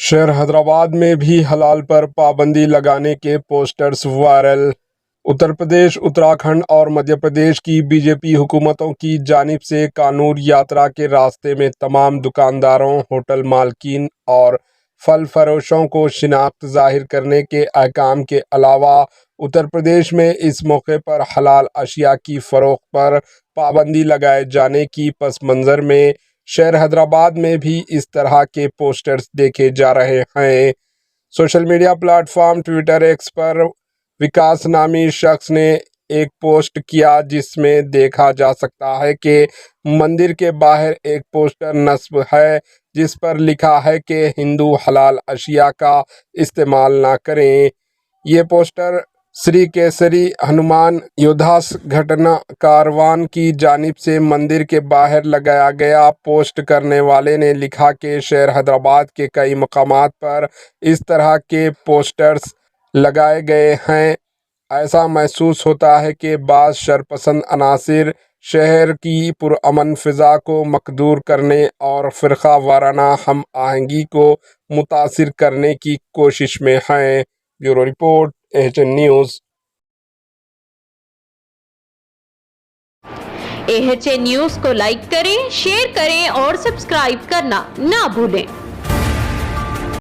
شہر حیدرآباد میں بھی حلال پر پابندی لگانے کے پوسٹرز وائرل۔ اتر پردیش، اتراکھنڈ اور مدھیہ پردیش کی بی جے پی حکومتوں کی جانب سے کانور یاترا کے راستے میں تمام دکانداروں، ہوٹل مالکین اور پھل فروشوں کو شناخت ظاہر کرنے کے احکام کے علاوہ اتر پردیش میں اس موقع پر حلال اشیاء کی فروخت پر پابندی لگائے جانے کی پس منظر میں شہر حیدرآباد میں بھی اس طرح کے پوسٹرز دیکھے جا رہے ہیں۔ Social media platform Twitter X پر وکاس نامی شخص نے ایک پوسٹ کیا جس میں دیکھا جا سکتا ہے کہ مندر کے باہر ایک پوسٹر نصب ہے جس پر لکھا ہے کہ ہندو حلال اشیاء کا استعمال نہ کریں۔ یہ پوسٹر سری کیسری ہنومان یودھاس گھٹنا کاروان کی جانب سے مندر کے باہر لگایا گیا۔ پوسٹ کرنے والے نے لکھا کہ شہر حیدرآباد کے کئی مقامات پر اس طرح کے پوسٹرز لگائے گئے ہیں۔ ایسا محسوس ہوتا ہے کہ بعض شرپسند عناصر شہر کی پرامن فضا کو مخدور کرنے اور فرقہ وارانہ ہم آہنگی کو متاثر کرنے کی کوشش میں ہیں۔ Bureau report, AHN news. AHN news کو لائک کریں، شیئر کریں اور سبسکرائب کرنا نہ بھولیں۔